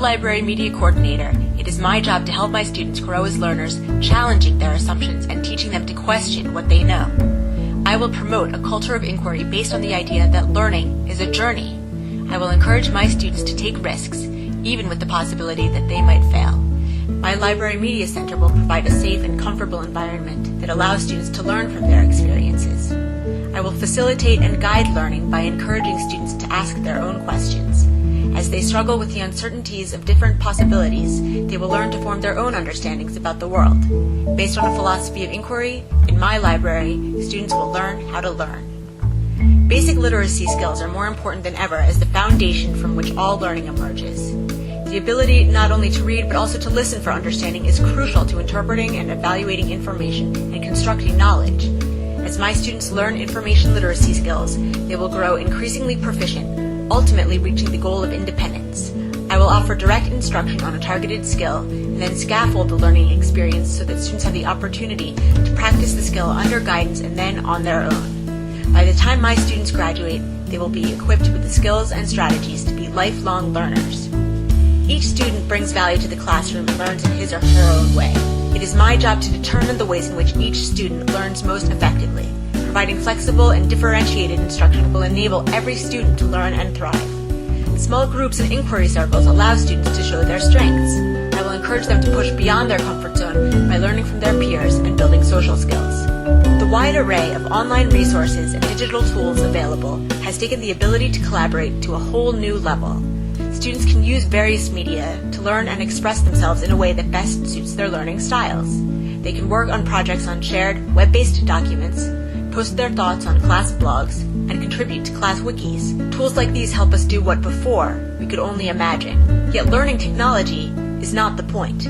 Library Media Coordinator, it is my job to help my students grow as learners, challenging their assumptions and teaching them to question what they know. I will promote a culture of inquiry based on the idea that learning is a journey. I will encourage my students to take risks, even with the possibility that they might fail. My Library Media Center will provide a safe and comfortable environment that allows students to learn from their experiences. I will facilitate and guide learning by encouraging students to ask their own questions. As they struggle with the uncertainties of different possibilities, they will learn to form their own understandings about the world. Based on a philosophy of inquiry, in my library, students will learn how to learn. Basic literacy skills are more important than ever as the foundation from which all learning emerges. The ability not only to read but also to listen for understanding is crucial to interpreting and evaluating information and constructing knowledge. As my students learn information literacy skills, they will grow increasingly proficient, ultimately reaching the goal of independence. I will offer direct instruction on a targeted skill and then scaffold the learning experience so that students have the opportunity to practice the skill under guidance and then on their own. By the time my students graduate, they will be equipped with the skills and strategies to be lifelong learners. Each student brings value to the classroom and learns in his or her own way. It is my job to determine the ways in which each student learns most effectively. Providing flexible and differentiated instruction will enable every student to learn and thrive. Small groups and inquiry circles allow students to show their strengths. I will encourage them to push beyond their comfort zone by learning from their peers and building social skills. The wide array of online resources and digital tools available has taken the ability to collaborate to a whole new level. Students can use various media to learn and express themselves in a way that best suits their learning styles. They can work on projects on shared, web-based documents, post their thoughts on class blogs, and contribute to class wikis. Tools like these help us do what before we could only imagine. Yet learning technology is not the point.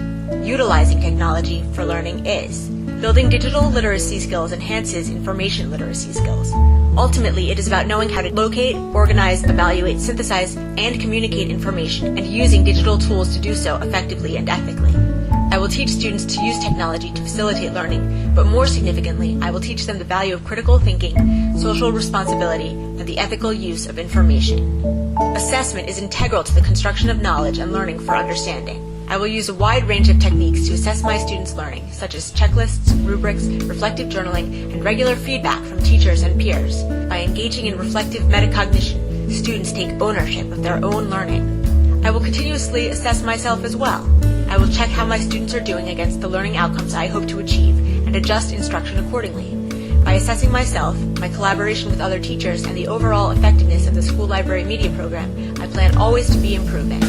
Utilizing technology for learning is. Building digital literacy skills enhances information literacy skills. Ultimately, it is about knowing how to locate, organize, evaluate, synthesize, and communicate information, and using digital tools to do so effectively and ethically. I will teach students to use technology to facilitate learning, but more significantly, I will teach them the value of critical thinking, social responsibility, and the ethical use of information. Assessment is integral to the construction of knowledge and learning for understanding. I will use a wide range of techniques to assess my students' learning, such as checklists, rubrics, reflective journaling, and regular feedback from teachers and peers. By engaging in reflective metacognition, students take ownership of their own learning. I will continuously assess myself as well. I will check how my students are doing against the learning outcomes I hope to achieve and adjust instruction accordingly. By assessing myself, my collaboration with other teachers, and the overall effectiveness of the school library media program, I plan always to be improving.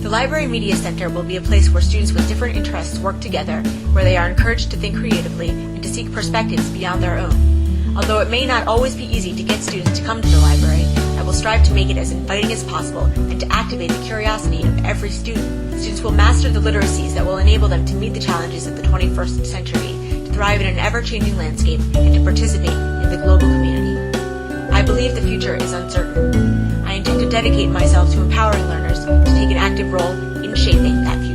The Library Media Center will be a place where students with different interests work together, where they are encouraged to think creatively and to seek perspectives beyond their own. Although it may not always be easy to get students to come to the library, I will strive to make it as inviting as possible and to activate the curiosity of every student. Students will master the literacies that will enable them to meet the challenges of the 21st century, to thrive in an ever-changing landscape, and to participate in the global community. I believe the future is uncertain. I intend to dedicate myself to empowering learners to take an active role in shaping that future.